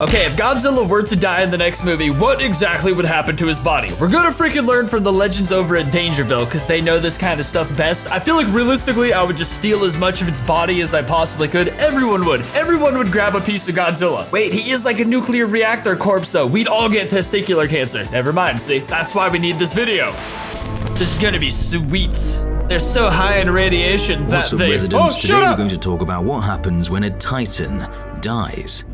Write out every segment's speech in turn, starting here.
Okay, if Godzilla were to die in the next movie, what exactly would happen to his body? We're gonna freaking learn from the legends over at Dangerville, because they know this kind of stuff best. I feel like realistically, I would just steal as much of its body as I possibly could. Everyone would. Everyone would grab a piece of Godzilla. Wait, he is like a nuclear reactor corpse though. We'd all get testicular cancer. Never mind, see? That's why we need this video. This is gonna be sweet. They're so high in radiation that What's up, residents? Today we're going to talk about what happens when a Titan dies.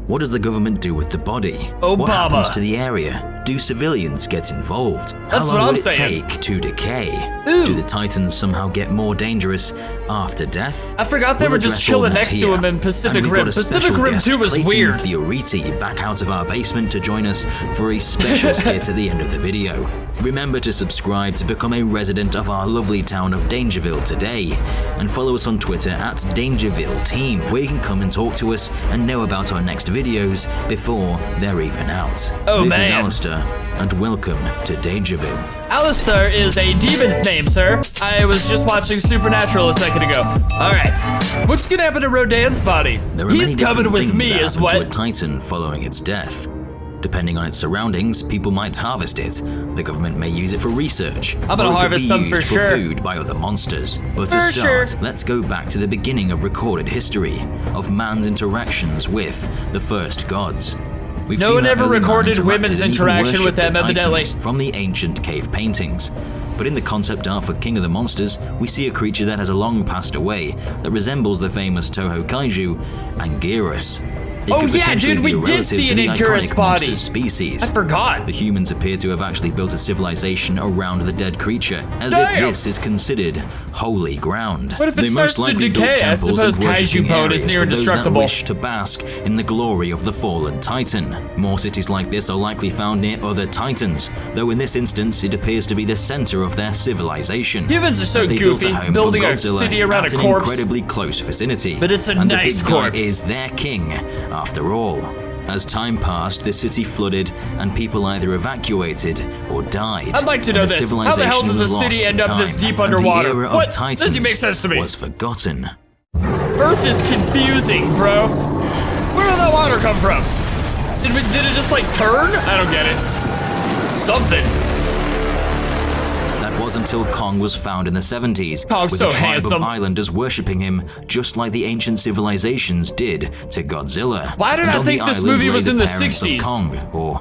What does the government do with the body? Obama. What happens to the area? Do civilians get involved? That's How what long I'm would it saying. take to decay? Ooh. Do the Titans somehow get more dangerous after death? I forgot they We'll were just address all chilling that next to here. him in Pacific And we've Rim. got a Pacific special Rim guest, 2 was Clayton weird. Fioriti, back out of our basement to join us for a special skit at the end of the video. Remember to subscribe to become a resident of our lovely town of Dangerville today, and follow us on Twitter at DangervilleTeam, where you can come and talk to us and know about our next videos before they're even out. Oh, this is man. Alistair, and welcome to Dangerville. Alistair is a demon's name, sir. I was just watching Supernatural a second ago. All right, what's gonna happen to Rodan's body? There are He's many coming different with things me, that is happen to a what? Titan following its death. Depending on its surroundings, people might harvest it. The government may use it for research. I'm gonna or it could harvest be some used for sure. food by other monsters. But For to start, sure. let's go back to the beginning of recorded history of man's interactions with the first gods. We've No seen one that ever early man recorded interacted women's and even interaction with worshipped the them, evidently. Titans from the ancient cave paintings. But in the concept art for King of the Monsters, we see a creature that has long passed away that resembles the famous Toho Kaiju, Anguirus. It Oh could yeah, potentially dude, be we a did relative see to an the Anguirus iconic body. monster species. I forgot. The humans appear to have actually built a civilization around the dead creature, as if Damn. this is considered holy ground. What if it They starts most to likely built decay? I temples suppose and worshipping Kaiju Pone areas is near for those that indestructible. wish to bask in the glory of the fallen Titan. More cities like this are likely found near other Titans, though in this instance it appears to be the center of their civilization. Humans are so As they built goofy, a home building for a Godzilla city around at a an corpse. incredibly close vicinity. But it's a and nice the big guy corpse. is their king, after all. As time passed, the city flooded and people either evacuated or died. I'd like to know And the this. How the hell civilization does was a lost city to end up this time, deep and underwater? The era of What? Titans This doesn't make sense to me. was forgotten. Earth is confusing, bro. Where did that water come from? Did it just like turn? I don't get it. Something. That was until Kong was found in the 70s, Kong's with so a tribe handsome. of islanders worshipping him, just like the ancient civilizations did to Godzilla. Why did And I on think the this island movie lay was in the parents of 60s? Kong, or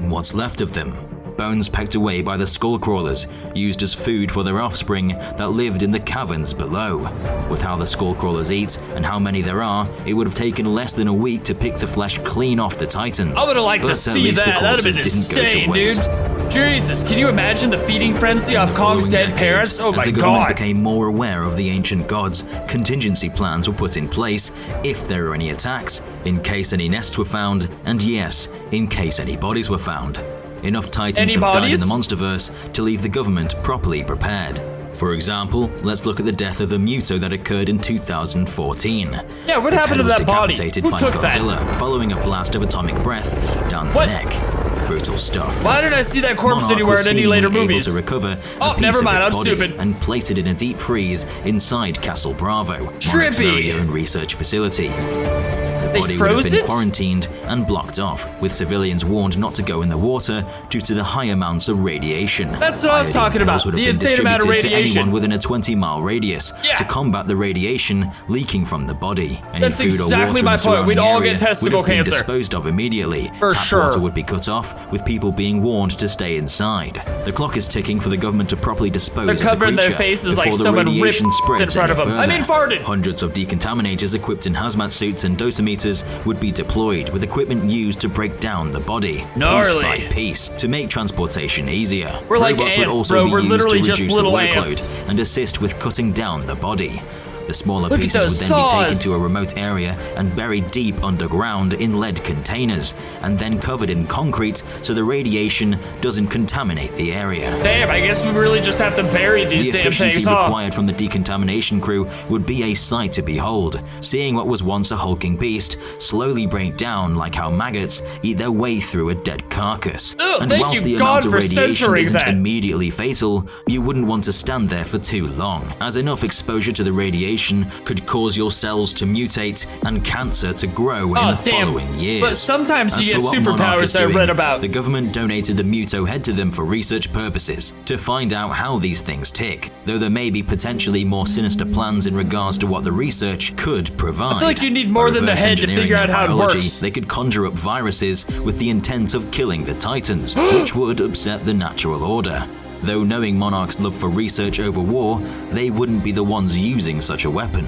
what's left of them. Bones pecked away by the skullcrawlers, used as food for their offspring that lived in the caverns below. With how the skullcrawlers eat and how many there are, it would have taken less than a week to pick the flesh clean off the Titans. I would've liked But to at see least the that. That'd have been corpses didn't go to insane, waste. dude. Jesus, can you imagine the feeding frenzy of Kong's Following dead decades, parents? Oh as my the government god. became more aware of the ancient gods, contingency plans were put in place if there were any attacks, in case any nests were found, and yes, in case any bodies were found. Enough Titans Any have died in bodies? the MonsterVerse to leave the government properly prepared. For example, let's look at the death of the Muto that occurred in 2014. Yeah, what Its happened head to was that body? decapitated Who by took that? Godzilla following a blast of atomic breath down What? the neck. Brutal stuff. Why didn't I see that corpse Monarch anywhere was in any later seemingly movies? able to recover Oh, a piece never of mind, its I'm body stupid. and placed it in a deep freeze inside Castle Bravo, Monarch's Trippy. very own research facility. The They body would have froze been it? quarantined and blocked off, with civilians warned not to go in the water due to the high amounts of radiation. That's what I was Iodine talking about, pills would have the been insane amount of distributed to radiation. anyone within a 20-mile radius Yeah. to combat the radiation leaking from the body. Any That's food or exactly water in my the point. We'd surrounding all area get testicle would have been cancer. disposed of immediately. For Tap sure. water would be cut off, with people being warned to stay inside. The clock is ticking for the government to properly dispose They're of the covering their creature faces before like the someone radiation ripped spreads in front of any them. I mean, further. farted. Hundreds of decontaminators equipped in hazmat suits and dosimeters would be deployed, with equipment used to break down the body, Gnarly. piece by piece, to make transportation easier. We're like Robots would ants, also bro. be We're used literally to just reduce little the workload ants. and assist with cutting down the body. The smaller Look at pieces would those then be taken saws. to a remote area and buried deep underground in lead containers, and then covered in concrete so the radiation doesn't contaminate the area. Damn, I guess we really just have to bury these The damn efficiency things, huh? required from the decontamination crew would be a sight to behold, seeing what was once a hulking beast slowly break down like how maggots eat their way through a dead carcass. Ugh, And thank whilst you, the God, amount of for radiation censoring isn't that. immediately fatal, you wouldn't want to stand there for too long, as enough exposure to the radiation radiation could cause your cells to mutate and cancer to grow in the following years. But sometimes As you get for what Monarch is superpowers I read doing, about. The government donated the Muto head to them for research purposes to find out how these things tick, though there may be potentially more sinister plans in regards to what the research could provide. I feel like you need more than the head to figure out how it works. They could conjure up viruses with the intent of killing the Titans, which would upset the natural order. Though knowing Monarch's love for research over war, they wouldn't be the ones using such a weapon.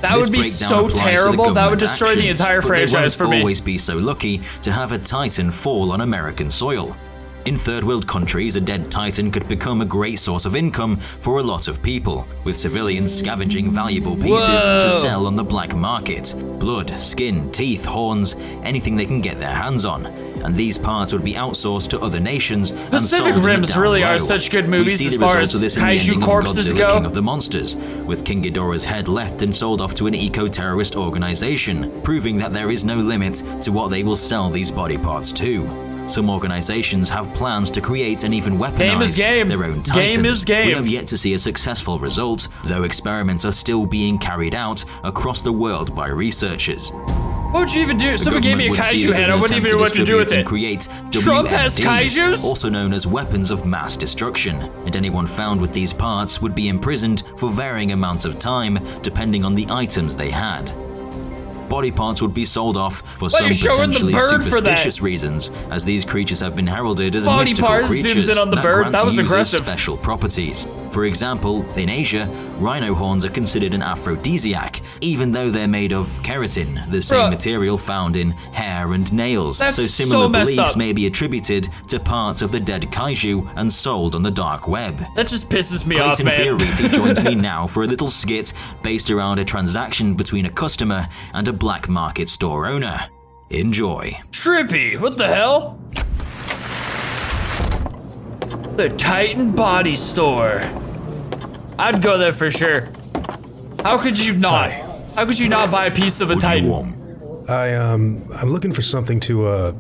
That would be so terrible. That would destroy the entire franchise for me. They won't always be so lucky to have a Titan fall on American soil. In third world countries, a dead Titan could become a great source of income for a lot of people, with civilians scavenging valuable pieces to sell on the black market. Blood, skin, teeth, horns, anything they can get their hands on. And these parts would be outsourced to other nations and Pacific sold Rims really are such good movies as far as kaiju corpses go. King of the Monsters, with King Ghidorah's head left and sold off to an eco-terrorist organization, proving that there is no limit to what they will sell these body parts to. Some organizations have plans to create and even weaponize their own Titans. We have yet to see a successful result, though experiments are still being carried out across the world by researchers. What would you even do? If someone gave me a kaiju head, I wouldn't even know what to do with it. Trump has kaijus? Also known as weapons of mass destruction, and anyone found with these parts would be imprisoned for varying amounts of time depending on the items they had. Body parts would be sold off for some potentially superstitious reasons, as these creatures have been heralded as mystical creatures that grant users special properties. For example, in Asia, rhino horns are considered an aphrodisiac, even though they're made of keratin, the same material found in hair and nails. So similar beliefs may be attributed to parts of the dead kaiju and sold on the dark web. That just pisses me off, man. Clayton Fioriti joins me now for a little skit based around a transaction between a customer and a black market store owner. Enjoy. Trippy, what the hell? The Titan Body Store. I'd go there for sure. How could you not? How could you not buy a piece of a Titan? I'm looking for something to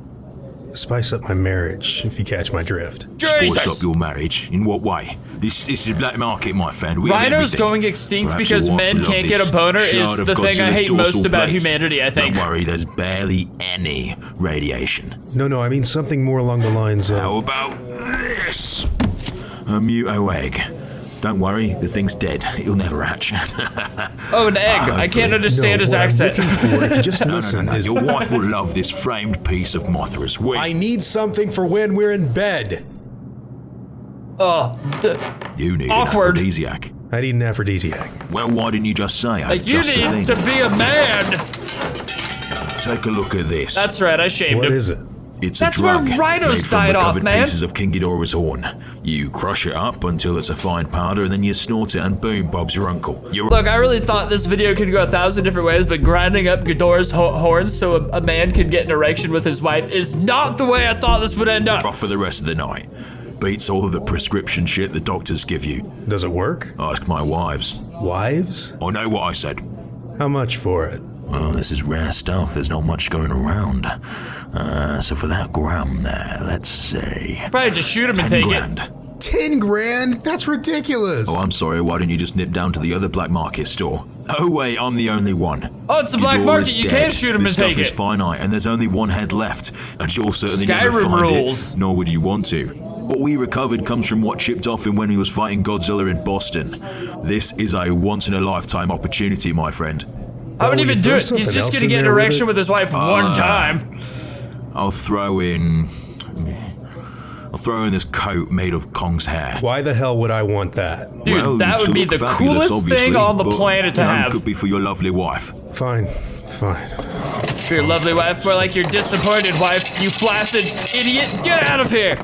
spice up my marriage, if you catch my drift. Spice up your marriage? In what way? This is black market, my friend. Rhinos going extinct because men can't get a boner is the thing I hate most about humanity, I think. Don't worry, there's barely any radiation. No, I mean something more along the lines of... How about this? A Muto egg. Don't worry, the thing's dead. It'll never hatch. Oh, an egg. I can't understand his accent. Just listen. No. Your wife will love this framed piece of Mothra's wing. I need something for when we're in bed. You need an aphrodisiac. I need an aphrodisiac. Well, why didn't you just say I've you need to be a man. Take a look at this. That's right, I shamed him. What is it? It's a drug where rhinos made from died off, man. pieces of King Ghidorah's horn. You crush it up until it's a fine powder, and then you snort it, and boom, Bob's your uncle. Look, I really thought this video could go 1,000 different ways, but grinding up Ghidorah's horns so a man could get an erection with his wife is not the way I thought this would end up. Off for the rest of the night. Beats all of the prescription shit the doctors give you. Does it work? Ask my wives. Wives? I know what I said. How much for it? Oh, this is rare stuff. There's not much going around. So for that gram there, let's say... Probably just shoot him and take it. 10 grand? That's ridiculous. Oh, I'm sorry. Why didn't you just nip down to the other black market store? Oh, wait, I'm the only one. Oh, it's a black market. You can't shoot him and take it. This stuff is finite, and there's only one head left. And you'll certainly never find it, nor would you want to. What we recovered comes from what shipped off him when he was fighting Godzilla in Boston. This is a once-in-a-lifetime opportunity, my friend. I wouldn't even do it. He's just gonna get an erection with his wife one time. I'll throw in this coat made of Kong's hair. Why the hell would I want that? Dude, well, that would be the coolest thing on the planet to have. Could be for your lovely wife. Fine. For your lovely wife, more like your disappointed wife, you flaccid idiot. Get out of here.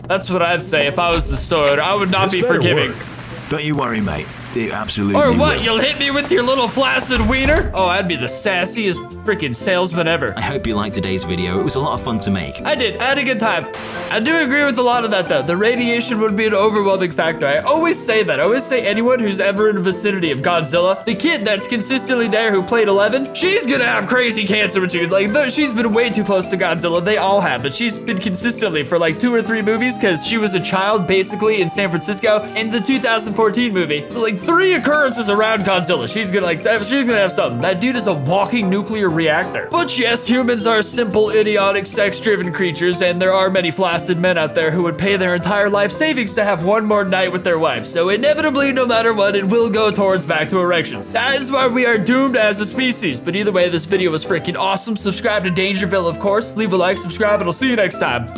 That's what I'd say if I was the store owner. I would not be forgiving. Don't you worry, mate. It absolutely Or what, will. you'll hit me with your little flaccid wiener? Oh, I'd be the sassiest freaking salesman ever. I hope you liked today's video. It was a lot of fun to make. I did. I had a good time. I do agree with a lot of that, though. The radiation would be an overwhelming factor. I always say that. I always say anyone who's ever in the vicinity of Godzilla, the kid that's consistently there who played 11, she's gonna have crazy cancer when she, like, she's been way too close to Godzilla. They all have, but she's been consistently for like 2 or 3 movies because she was a child basically in San Francisco in the 2014 movie. So like 3 occurrences around Godzilla. She's gonna have something. That dude is a walking nuclear reactor. But yes, humans are simple, idiotic, sex-driven creatures, and there are many flaccid men out there who would pay their entire life savings to have one more night with their wife. So inevitably, no matter what, it will go towards back to erections. That is why we are doomed as a species. But either way, this video was freaking awesome. Subscribe to Dangerville, of course. Leave a like, subscribe, and I'll see you next time.